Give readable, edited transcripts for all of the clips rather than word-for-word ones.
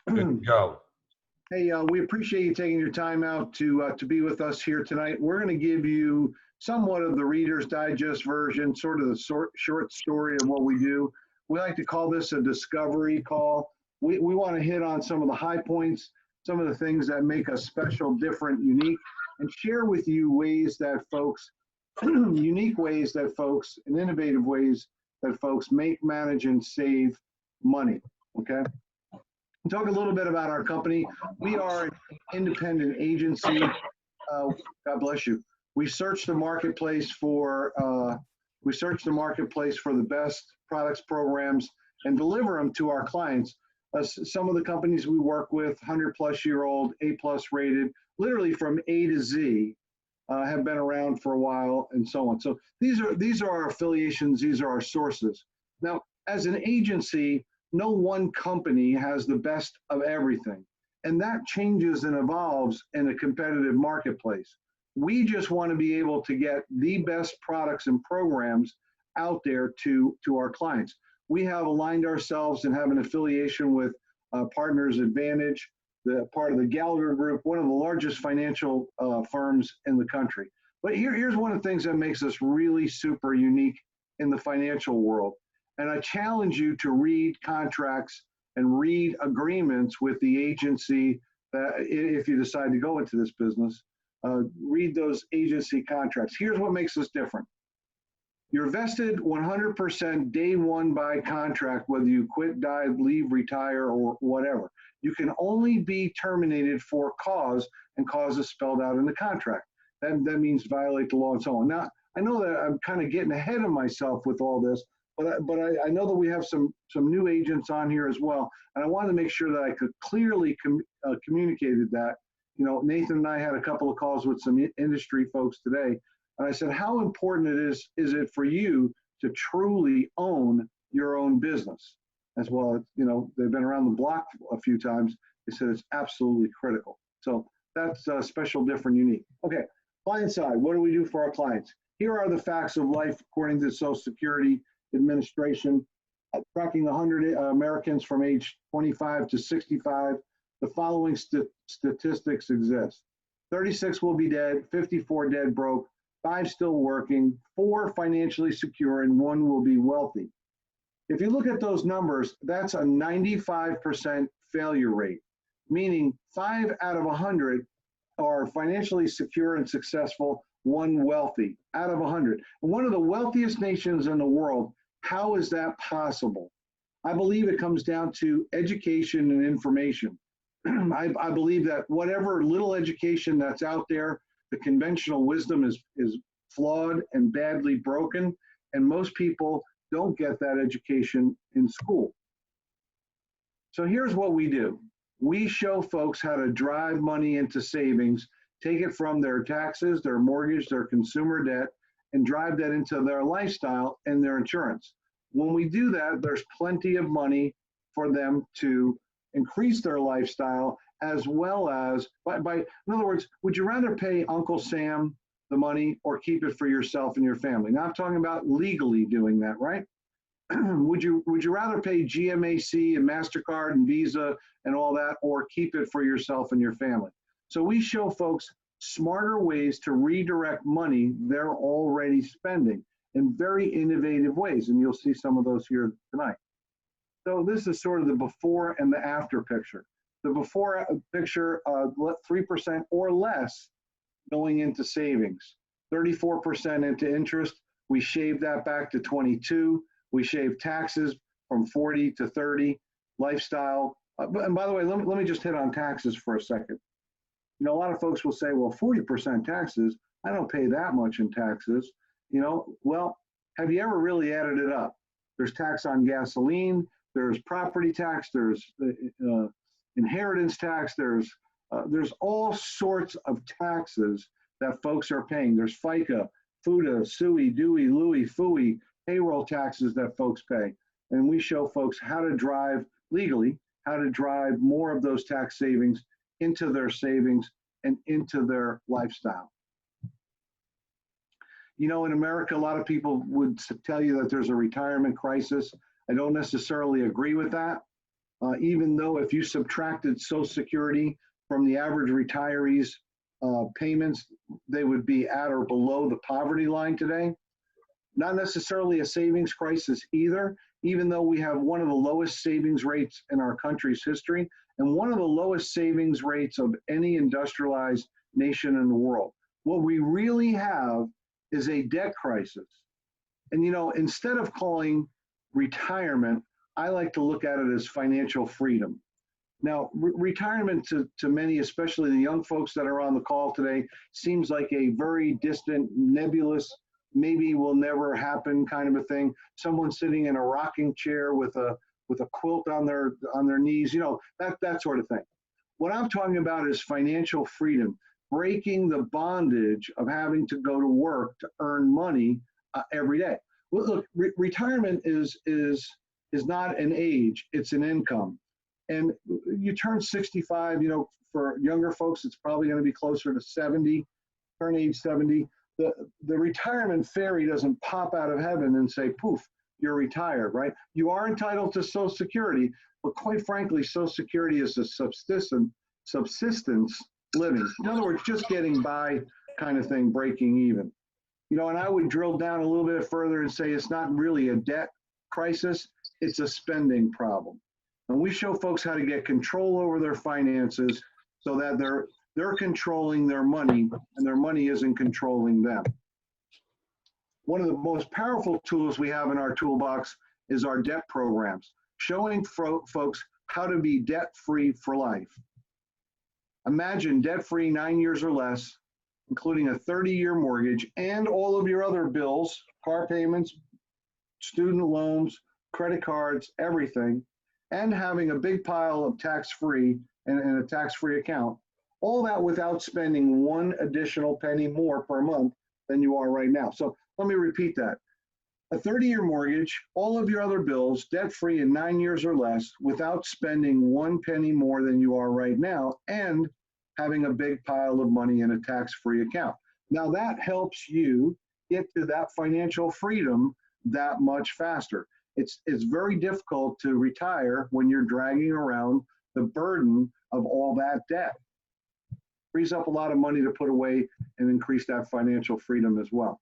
Good to go. Hey, we appreciate you taking your time out to be with us here tonight. We're going to give you somewhat of the Reader's Digest version, sort of the short story of what we do. We like to call this a discovery call. We want to hit on some of the high points, some of the things that make us special, different, unique, and share with you ways that folks, unique ways that folks, and innovative ways that folks make, manage, and save money. Okay. Talk a little bit about our company. We are an independent agency. God bless you. We search the marketplace for the best products, programs, and deliver them to our clients. Some of the companies we work with, 100-plus-year-old, A-plus rated, literally from A to Z, have been around for a while, and so on. So these are our affiliations. These are our sources. Now, as an agency, no one company has the best of everything. And that changes and evolves in a competitive marketplace. We just want to be able to get the best products and programs out there to our clients. We have aligned ourselves and have an affiliation with Partners Advantage, the part of the Gallagher Group, one of the largest financial firms in the country. But here's one of the things that makes us really super unique in the financial world. And I challenge you to read contracts and read agreements with the agency that if you decide to go into this business, read those agency contracts. Here's what makes us different. You're vested 100% day one by contract, whether you quit, die, leave, retire, or whatever. You can only be terminated for cause, and cause is spelled out in the contract. That means violate the law and so on. Now, I know that I'm kind of getting ahead of myself with all this, but I know that we have some new agents on here as well, and I wanted to make sure that I could clearly communicated that. You know, Nathan and I had a couple of calls with some industry folks today, and I said, how important is it for you to truly own your own business? As well as, you know, they've been around the block a few times. They said it's absolutely critical. So that's special, different, unique. Okay, client side, what do we do for our clients? Here are the facts of life according to the Social Security Administration, tracking 100 Americans from age 25 to 65. The following statistics exist. 36 will be dead, 54 dead broke, 5 still working, 4 financially secure, and 1 will be wealthy. If you look at those numbers, that's a 95% failure rate, meaning 5 out of 100 are financially secure and successful, 1 wealthy out of 100. And one of the wealthiest nations in the world. How is that possible? I believe it comes down to education and information. I believe that whatever little education that's out there, the conventional wisdom is flawed and badly broken, and most people don't get that education in school. So here's what we do. We show folks how to drive money into savings, take it from their taxes, their mortgage, their consumer debt, and drive that into their lifestyle and their insurance. When we do that, there's plenty of money for them to increase their lifestyle, as well as, in other words, would you rather pay Uncle Sam the money or keep it for yourself and your family? Now I'm talking about legally doing that, right? Would you rather pay GMAC and MasterCard and Visa and all that, or keep it for yourself and your family? So we show folks smarter ways to redirect money they're already spending in very innovative ways, and you'll see some of those here tonight. So this is sort of the before and the after picture. The before picture, 3% or less going into savings, 34% into interest. We shaved that back to 22. We shaved taxes from 40 to 30, lifestyle. And by the way, let me just hit on taxes for a second. You know, a lot of folks will say, well, 40% taxes, I don't pay that much in taxes. You know, well, have you ever really added it up? There's tax on gasoline, there's property tax, there's inheritance tax, there's all sorts of taxes that folks are paying. There's FICA, FUTA, SUI, DUI, LUI, FUI, payroll taxes that folks pay. And we show folks how to drive legally, how to drive more of those tax savings into their savings and into their lifestyle. You know, in America, a lot of people would tell you that there's a retirement crisis. I don't necessarily agree with that. even though if you subtracted Social Security from the average retiree's payments, they would be at or below the poverty line today. Not necessarily a savings crisis either, even though we have one of the lowest savings rates in our country's history and one of the lowest savings rates of any industrialized nation in the world. What we really have is a debt crisis. And, you know, instead of calling retirement, I like to look at it as financial freedom. Now, retirement to many, especially the young folks that are on the call today, seems like a very distant, nebulous, maybe will never happen kind of a thing. Someone sitting in a rocking chair with a quilt on their knees, you know, that sort of thing. What I'm talking about is financial freedom, breaking the bondage of having to go to work to earn money every day. Well, look, retirement is not an age; it's an income. And you turn 65, you know, for younger folks, it's probably going to be closer to 70, turn age 70. The retirement fairy doesn't pop out of heaven and say, poof, you're retired, right? You are entitled to Social Security, but quite frankly, Social Security is a subsistence living. In other words, just getting by kind of thing, breaking even. You know, and I would drill down a little bit further and say it's not really a debt crisis, it's a spending problem. And we show folks how to get control over their finances so that they're controlling their money and their money isn't controlling them. One of the most powerful tools we have in our toolbox is our debt programs, showing folks how to be debt-free for life. Imagine debt-free 9 years or less, including a 30-year mortgage and all of your other bills, car payments, student loans, credit cards, everything, and having a big pile of tax-free and a tax-free account, all that without spending one additional penny more per month than you are right now. So let me repeat that. A 30-year mortgage, all of your other bills, debt-free in 9 years or less, without spending one penny more than you are right now, and having a big pile of money in a tax-free account. Now that helps you get to that financial freedom that much faster. It's very difficult to retire when you're dragging around the burden of all that debt. Frees up a lot of money to put away and increase that financial freedom as well.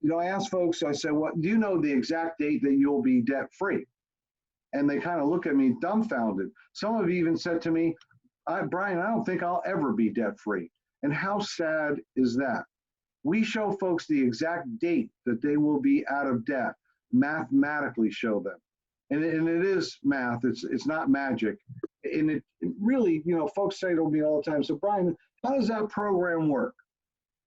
You know, I ask folks, I say, what do you know the exact date that you'll be debt free? And they kind of look at me dumbfounded. Some have even said to me, Brian, I don't think I'll ever be debt free. And how sad is that? We show folks the exact date that they will be out of debt, mathematically show them. And it is math, it's not magic. And it really, you know, folks say to me all the time, so Brian, how does that program work?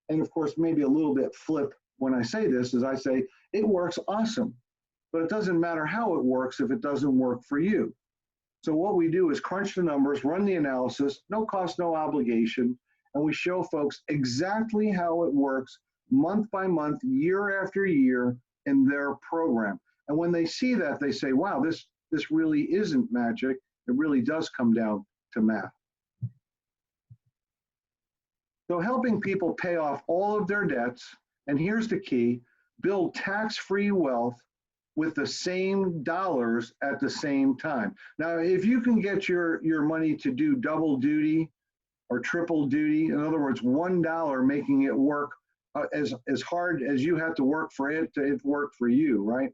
And of course, maybe a little bit flip when I say this is I say, it works awesome, but it doesn't matter how it works if it doesn't work for you. So what we do is crunch the numbers, run the analysis, no cost, no obligation, and we show folks exactly how it works month by month, year after year in their program. And when they see that, they say, wow, this really isn't magic. It really does come down to math. So helping people pay off all of their debts, and here's the key, build tax-free wealth with the same dollars at the same time. Now, if you can get your money to do double duty or triple duty, in other words, $1 making it work as hard as you have to work for it to it work for you, right?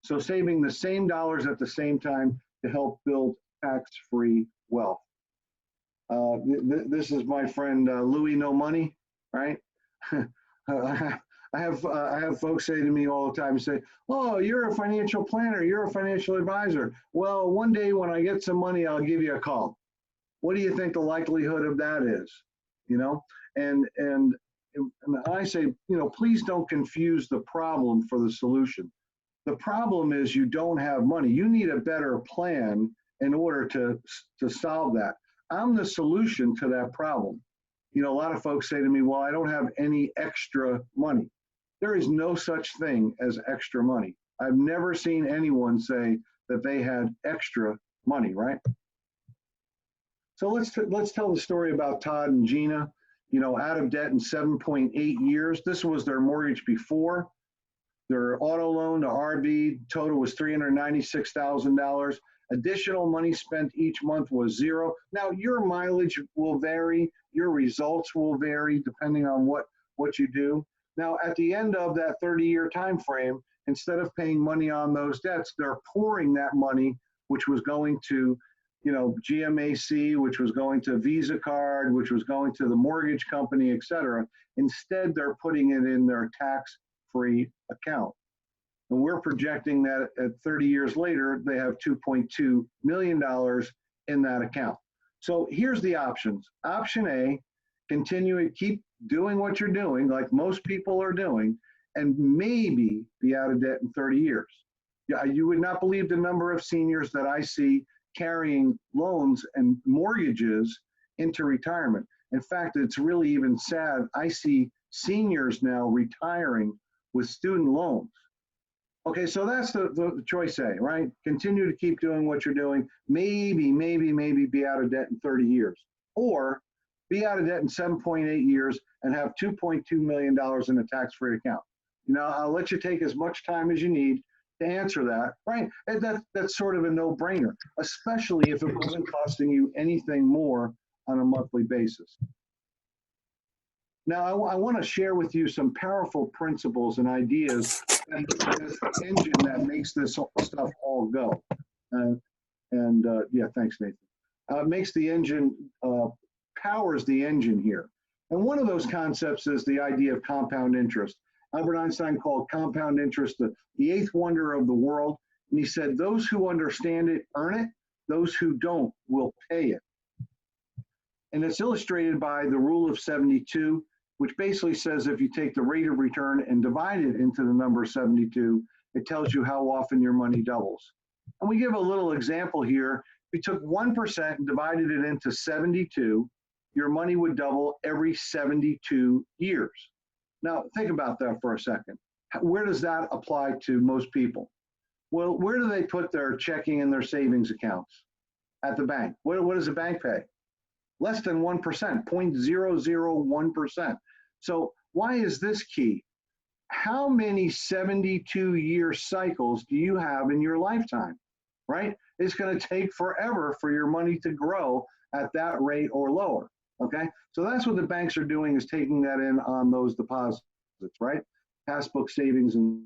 So saving the same dollars at the same time to help build tax-free wealth. This is my friend Louis No Money, right? I have folks say to me all the time, say, "Oh, you're a financial planner, you're a financial advisor. Well, one day when I get some money, I'll give you a call." What do you think the likelihood of that is? You know, and I say, you know, please don't confuse the problem for the solution. The problem is you don't have money. You need a better plan in order to solve that. I'm the solution to that problem. You know, a lot of folks say to me, well, I don't have any extra money. There is no such thing as extra money. I've never seen anyone say that they had extra money, right? So let's tell the story about Todd and Gina, you know, out of debt in 7.8 years. This was their mortgage before. Their auto loan to RV total was $396,000. Additional money spent each month was zero. Now, your mileage will vary, your results will vary depending on what you do. Now, at the end of that 30-year time frame, instead of paying money on those debts, they're pouring that money, which was going to, GMAC, which was going to Visa card, which was going to the mortgage company, et cetera. Instead, they're putting it in their tax-free account. And we're projecting that at 30 years later, they have $2.2 million in that account. So here's the options. Option A, continue to keep doing what you're doing, like most people are doing, and maybe be out of debt in 30 years. Yeah, you would not believe the number of seniors that I see carrying loans and mortgages into retirement. In fact, it's really even sad. I see seniors now retiring with student loans. Okay, so that's the choice A, right? Continue to keep doing what you're doing. Maybe be out of debt in 30 years. Or be out of debt in 7.8 years and have $2.2 million in a tax-free account. I'll let you take as much time as you need to answer that, right? And that's sort of a no-brainer, especially if it wasn't costing you anything more on a monthly basis. Now, I want to share with you some powerful principles and ideas and this engine that makes this stuff all go. Yeah, thanks, Nathan. Makes the engine, powers the engine here. And one of those concepts is the idea of compound interest. Albert Einstein called compound interest the eighth wonder of the world. And he said, those who understand it earn it, those who don't will pay it. And it's illustrated by the rule of 72, which basically says if you take the rate of return and divide it into the number 72, it tells you how often your money doubles. And we give a little example here. If you took 1% and divided it into 72, your money would double every 72 years. Now, think about that for a second. Where does that apply to most people? Well, where do they put their checking and their savings accounts? At the bank. What does the bank pay? Less than 1%, 0.001%. So why is this key? How many 72-year cycles do you have in your lifetime, right? It's going to take forever for your money to grow at that rate or lower, okay? So that's what the banks are doing, is taking that in on those deposits, right? Passbook savings. And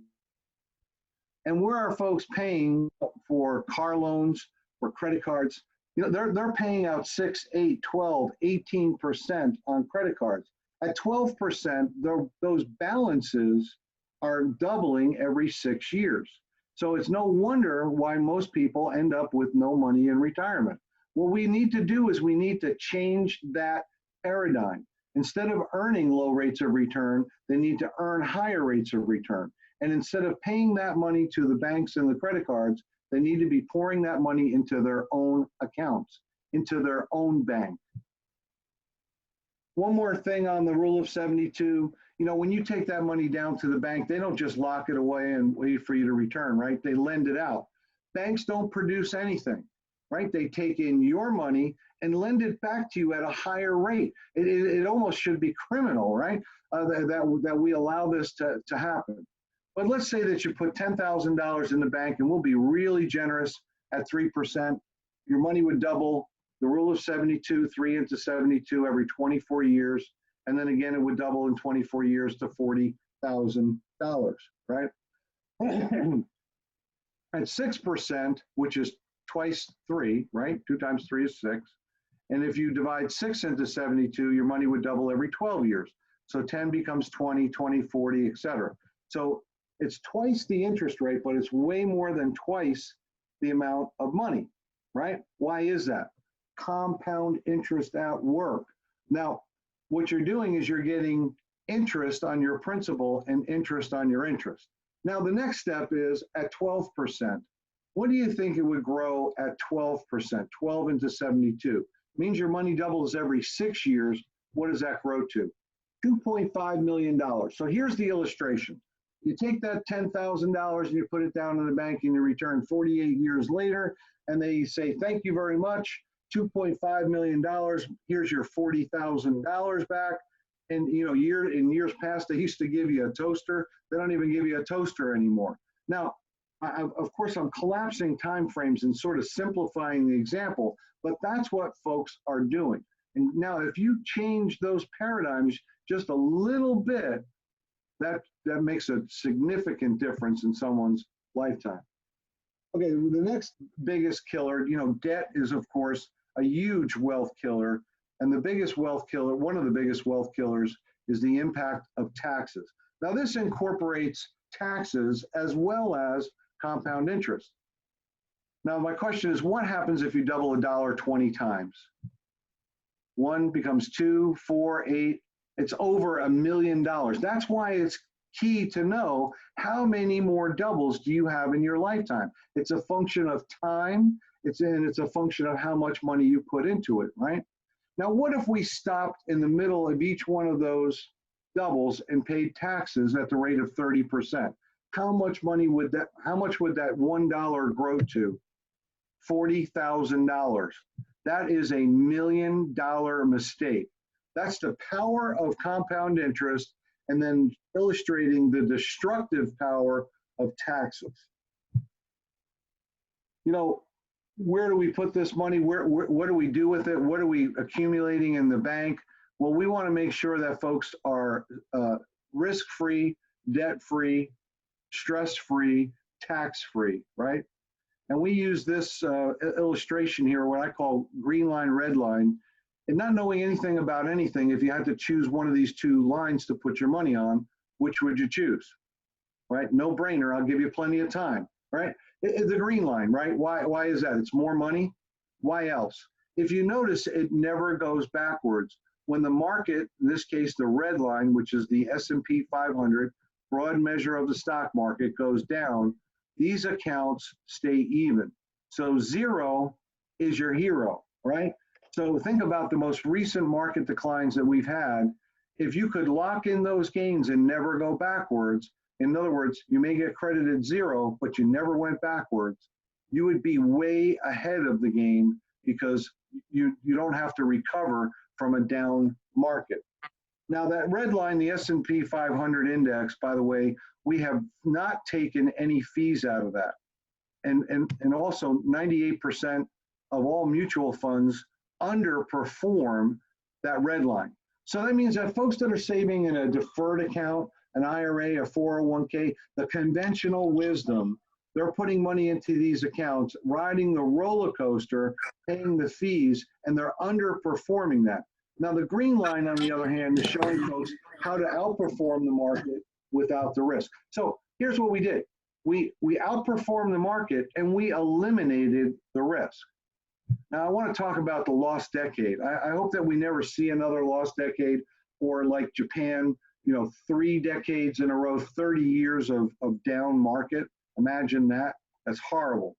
where are folks paying for car loans, for credit cards? They're paying out 6, 8, 12, 18% on credit cards. At 12%, those balances are doubling every 6 years. So it's no wonder why most people end up with no money in retirement. What we need to do is we need to change that paradigm. Instead of earning low rates of return, they need to earn higher rates of return. And instead of paying that money to the banks and the credit cards, they need to be pouring that money into their own accounts, into their own bank. One more thing on the rule of 72, when you take that money down to the bank, they don't just lock it away and wait for you to return, right? They lend it out. Banks don't produce anything, right? They take in your money and lend it back to you at a higher rate. It almost should be criminal, right? That we allow this to happen. But let's say that you put $10,000 in the bank, and we'll be really generous at 3%. Your money would double. The rule of 72, 3 into 72 every 24 years. And then again, it would double in 24 years to $40,000, right? At 6%, which is twice 3, right? 2 times 3 is 6. And if you divide 6 into 72, your money would double every 12 years. So 10 becomes 20, 20, 40, et cetera. So it's twice the interest rate, but it's way more than twice the amount of money, right? Why is that? Compound interest at work. Now, what you're doing is you're getting interest on your principal and interest on your interest. Now, the next step is at 12%. What do you think it would grow at 12%? 12 into 72. It means your money doubles every 6 years. What does that grow to? $2.5 million. So here's the illustration. You take that $10,000 and you put it down in the bank and you return 48 years later, and they say, thank you very much, $2.5 million, here's your $40,000 back. And in years past, they used to give you a toaster. They don't even give you a toaster anymore. Now, of course, I'm collapsing time frames and sort of simplifying the example, but that's what folks are doing. And now, if you change those paradigms just a little bit, that makes a significant difference in someone's lifetime. Okay, the next biggest killer, debt is, of course, a huge wealth killer. And the biggest wealth killer, one of the biggest wealth killers, is the impact of taxes. Now, this incorporates taxes as well as compound interest. Now, my question is, what happens if you double a dollar 20 times? One becomes 2, 4, 8. It's over $1 million. That's why it's key to know how many more doubles do you have in your lifetime. It's a function of time. It's a function of how much money you put into it, right? Now, what if we stopped in the middle of each one of those doubles and paid taxes at the rate of 30%? How much would that $1 grow to? $40,000. That is $1 million mistake. That's the power of compound interest, and then illustrating the destructive power of taxes. Where do we put this money? What do we do with it? What are we accumulating in the bank? Well, we want to make sure that folks are risk-free, debt-free, stress-free, tax-free, right? And we use this illustration here, what I call green line, red line, and not knowing anything about anything. If you had to choose one of these two lines to put your money on, which would you choose, right? No brainer, I'll give you plenty of time, right? The green line, right? Why is that? It's more money. Why else? If you notice, it never goes backwards. When the market, in this case, the red line, which is the S&P 500, broad measure of the stock market, goes down, these accounts stay even. So zero is your hero, right? So think about the most recent market declines that we've had. If you could lock in those gains and never go backwards, in other words, you may get credited zero, but you never went backwards, you would be way ahead of the game because you don't have to recover from a down market. Now that red line, the S&P 500 index, by the way, we have not taken any fees out of that. And also 98% of all mutual funds underperform that red line. So that means that folks that are saving in a deferred account, an IRA, a 401k, the conventional wisdom, they're putting money into these accounts, riding the roller coaster, paying the fees, and they're underperforming that. Now, the green line, on the other hand, is showing folks how to outperform the market without the risk. So here's what we did. We outperformed the market and we eliminated the risk. Now, I want to talk about the lost decade. I hope that we never see another lost decade, or like Japan, 3 decades in a row, 30 years of down market. Imagine that. That's horrible.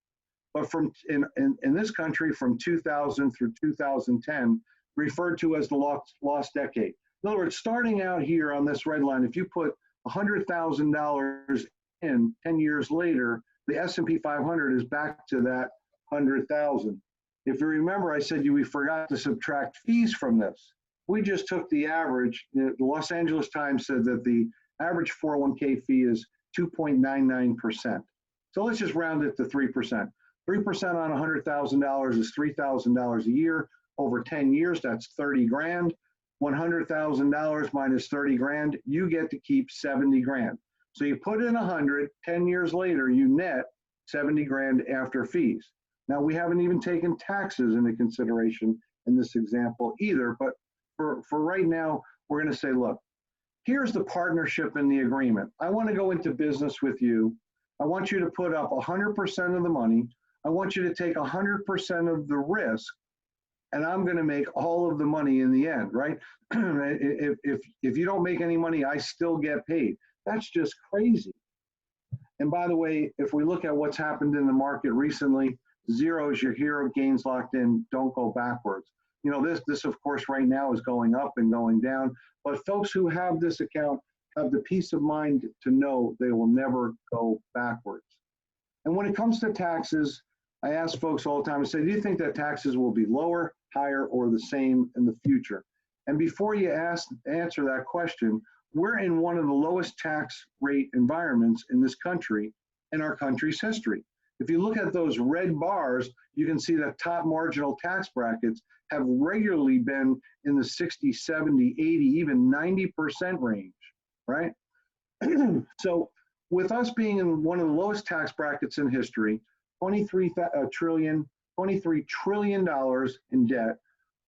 But in this country, from 2000 through 2010, referred to as the lost decade. In other words, starting out here on this red line, if you put $100,000 in 10 years later, the S&P 500 is back to that 100,000. If you remember, I said we forgot to subtract fees from this. We just took the average. The Los Angeles Times said that the average 401k fee is 2.99%. So let's just round it to 3%. 3% on $100,000 is $3,000 a year. Over 10 years, that's 30 grand. $100,000 minus 30 grand, you get to keep 70 grand. So you put in 100, 10 years later, you net 70 grand after fees. Now, we haven't even taken taxes into consideration in this example either, but for right now, we're going to say, look, here's the partnership in the agreement. I want to go into business with you. I want you to put up 100% of the money. I want you to take 100% of the risk, and I'm going to make all of the money in the end, right? if you don't make any money, I still get paid. That's just crazy. And by the way, if we look at what's happened in the market recently, zero is your hero, gains locked in, don't go backwards. This of course right now is going up and going down, but folks who have this account have the peace of mind to know they will never go backwards. And when it comes to taxes, I ask folks all the time, I say, do you think that taxes will be lower, higher, or the same in the future? And before you answer that question, we're in one of the lowest tax rate environments in this country, in our country's history. If you look at those red bars, you can see that top marginal tax brackets have regularly been in the 60, 70, 80, even 90% range, right? So with us being in one of the lowest tax brackets in history, $23 trillion in debt,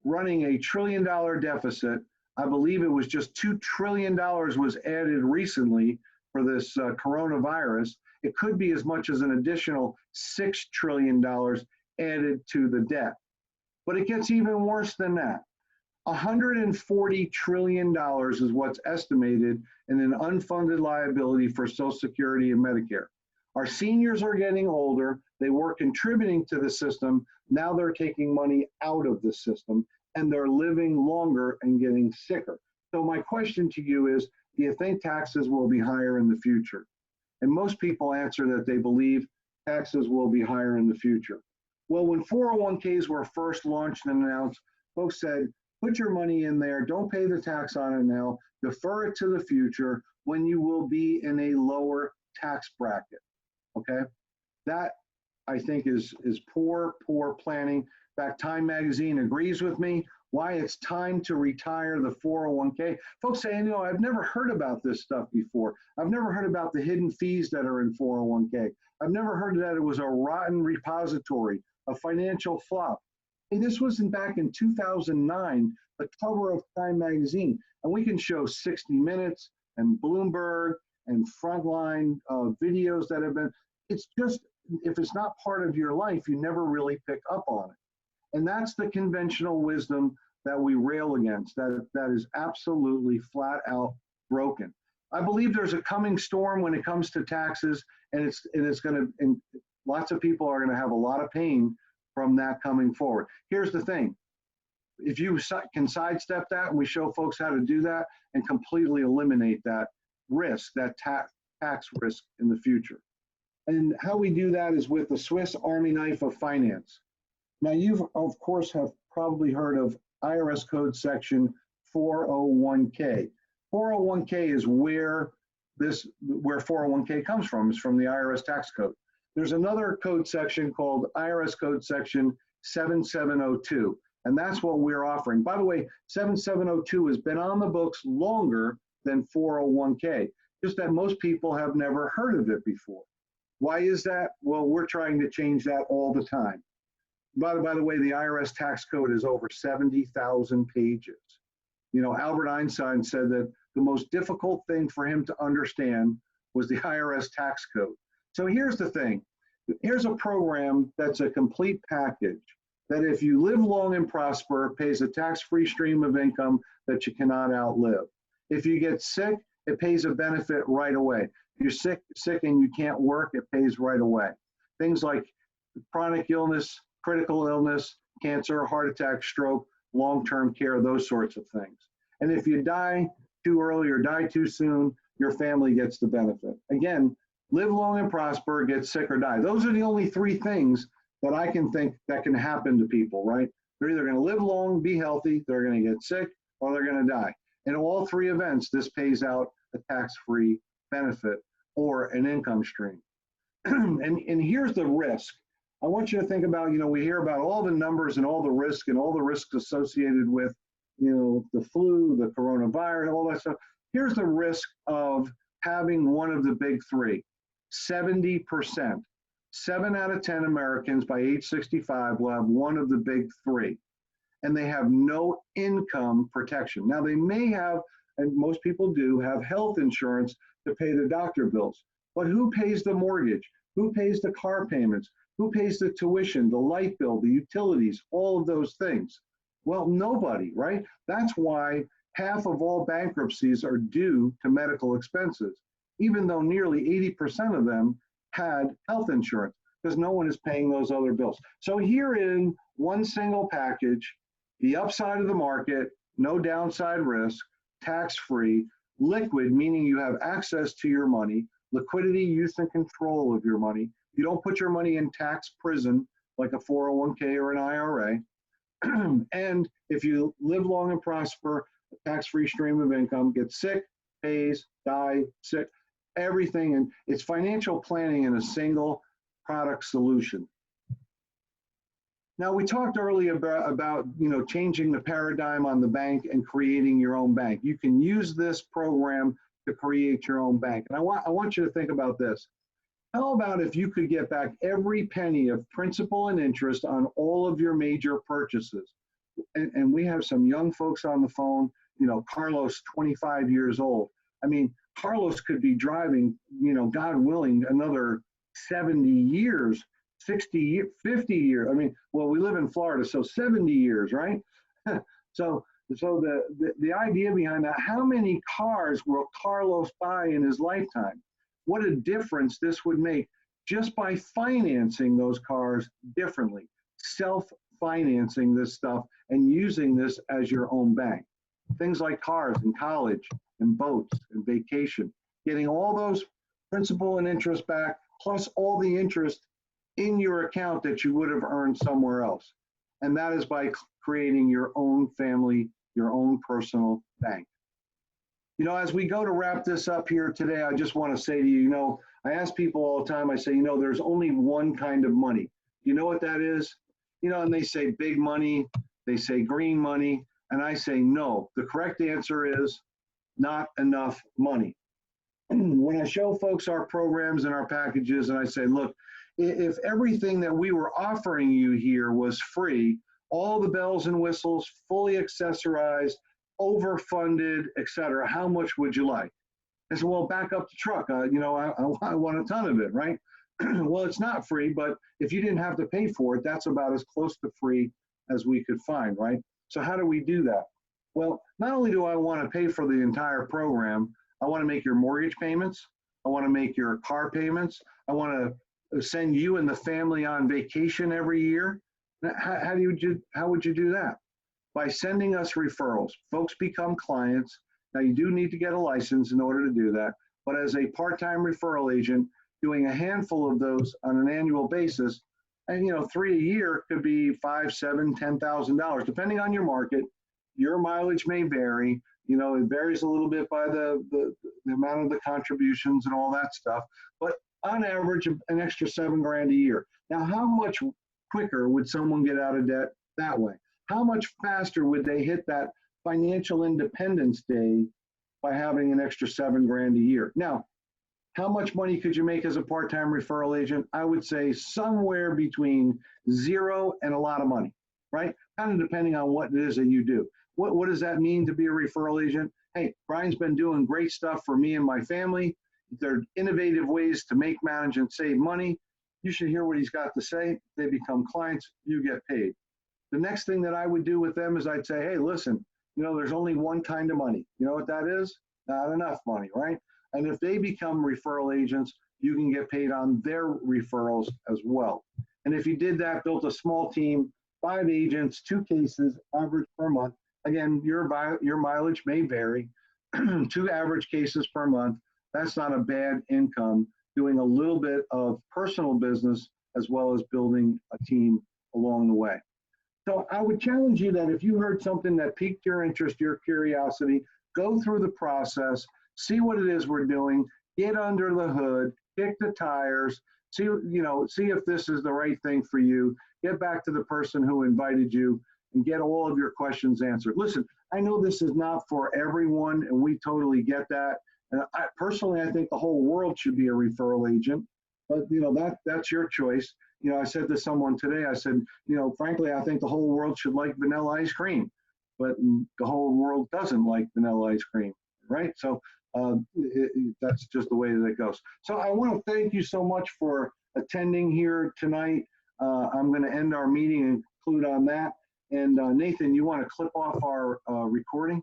running a $1 trillion deficit. I believe it was just $2 trillion was added recently for this coronavirus. It could be as much as an additional $6 trillion added to the debt. But it gets even worse than that. $140 trillion is what's estimated in an unfunded liability for Social Security and Medicare. Our seniors are getting older. They were contributing to the system. Now they're taking money out of the system, and they're living longer and getting sicker. So my question to you is, do you think taxes will be higher in the future? And most people answer that they believe taxes will be higher in the future. Well, when 401ks were first launched and announced, folks said, put your money in there, don't pay the tax on it now, defer it to the future when you will be in a lower tax bracket, okay? That, I think, is poor planning. In fact, Time Magazine agrees with me why it's time to retire the 401k. Folks say, I've never heard about this stuff before. I've never heard about the hidden fees that are in 401k. I've never heard that it was a rotten repository, a financial flop. Hey, this wasn't back in 2009, the cover of Time Magazine. And we can show 60 Minutes and Bloomberg and Frontline videos that have been, it's just, if it's not part of your life, you never really pick up on it. And that's the conventional wisdom that we rail against, that is absolutely flat out broken. I believe there's a coming storm when it comes to taxes, and lots of people are going to have a lot of pain from that coming forward. Here's the thing. If you can sidestep that, and we show folks how to do that and completely eliminate that risk, that tax risk in the future. And how we do that is with the Swiss Army knife of finance. Now, you, of course, have probably heard of IRS Code Section 401k. 401k is where 401k comes from. It's from the IRS tax code. There's another code section called IRS Code Section 7702, and that's what we're offering. By the way, 7702 has been on the books longer than 401k, just that most people have never heard of it before. Why is that? Well, we're trying to change that all the time. By the way, the IRS tax code is over 70,000 pages. Albert Einstein said that the most difficult thing for him to understand was the IRS tax code. So here's the thing. Here's a program that's a complete package that, if you live long and prosper, pays a tax-free stream of income that you cannot outlive. If you get sick, it pays a benefit right away. If you're sick and you can't work, it pays right away. Things like chronic illness, critical illness, cancer, heart attack, stroke, long-term care, those sorts of things. And if you die too early or die too soon, your family gets the benefit. Again, live long and prosper, get sick or die. Those are the only three things that I can think that can happen to people, right? They're either going to live long, be healthy, they're going to get sick, or they're going to die. In all three events, this pays out a tax-free benefit or an income stream. And here's the risk. I want you to think about, we hear about all the numbers and all the risk and all the risks associated with, the flu, the coronavirus, all that stuff. Here's the risk of having one of the big three. 70%. 7 out of 10 Americans by age 65 will have one of the big three. And they have no income protection. Now, they may have, and most people do, have health insurance to pay the doctor bills. But who pays the mortgage? Who pays the car payments? Who pays the tuition, the light bill, the utilities, all of those things? Well, nobody, right? That's why half of all bankruptcies are due to medical expenses, even though nearly 80% of them had health insurance, because no one is paying those other bills. So here in one single package, the upside of the market, no downside risk, tax-free, liquid, meaning you have access to your money, liquidity, use, and control of your money. You don't put your money in tax prison like a 401k or an IRA. And if you live long and prosper, a tax-free stream of income, get sick, pays, die, sick. everything. And it's financial planning in a single product solution. Now, we talked earlier about changing the paradigm on the bank and creating your own bank. You can use this program to create your own bank. And I want you to think about this. How about if you could get back every penny of principal and interest on all of your major purchases? And we have some young folks on the phone, Carlos, 25 years old. I mean, Carlos could be driving, God willing, another 70 years, 60, 50 years. I mean, well, we live in Florida, so 70 years, right? So the idea behind that, how many cars will Carlos buy in his lifetime? What a difference this would make just by financing those cars differently, self-financing this stuff and using this as your own bank. Things like cars and college and boats and vacation, getting all those principal and interest back, plus all the interest in your account that you would have earned somewhere else. And that is by creating your own family, your own personal bank. As we go to wrap this up here today, I just want to say to you, I ask people all the time, I say, there's only one kind of money. You know what that is? And they say big money, they say green money, and I say no. The correct answer is not enough money. When I show folks our programs and our packages and I say, look, if everything that we were offering you here was free, all the bells and whistles, fully accessorized, overfunded, etc., how much would you like? I said, well, back up the truck. I want a ton of it, right? Well, it's not free, but if you didn't have to pay for it, that's about as close to free as we could find, right? So how do we do that? Well, not only do I want to pay for the entire program, I want to make your mortgage payments. I want to make your car payments. I want to send you and the family on vacation every year. How would you do that? By sending us referrals. Folks become clients. Now, you do need to get a license in order to do that, but as a part-time referral agent, doing a handful of those on an annual basis, and 3 a year could be $5,000, $7,000, $10,000, depending on your market. Your mileage may vary. It varies a little bit by the amount of the contributions and all that stuff, but on average, an extra $7,000 a year. Now, how much quicker would someone get out of debt that way? How much faster would they hit that financial independence day by having an extra $7,000 a year? Now, how much money could you make as a part-time referral agent? I would say somewhere between zero and a lot of money, right? Kind of depending on what it is that you do. What does that mean to be a referral agent? Hey, Brian's been doing great stuff for me and my family. There are innovative ways to make, manage, and save money. You should hear what he's got to say. They become clients, you get paid. The next thing that I would do with them is I'd say, hey, listen, there's only one kind of money. You know what that is? Not enough money, right? And if they become referral agents, you can get paid on their referrals as well. And if you did that, built a small team, 5 agents, 2 cases, average per month. Again, your mileage may vary. 2 average cases per month. That's not a bad income, doing a little bit of personal business as well as building a team along the way. So I would challenge you that if you heard something that piqued your interest, your curiosity, go through the process, see what it is we're doing, get under the hood, kick the tires, see if this is the right thing for you, get back to the person who invited you and get all of your questions answered. Listen, I know this is not for everyone, and we totally get that. And personally, I think the whole world should be a referral agent, but that's your choice. I said to someone today, I said, frankly, I think the whole world should like vanilla ice cream, but the whole world doesn't like vanilla ice cream, right? So that's just the way that it goes. So I want to thank you so much for attending here tonight. I'm going to end our meeting and conclude on that. And Nathan, you want to clip off our recording?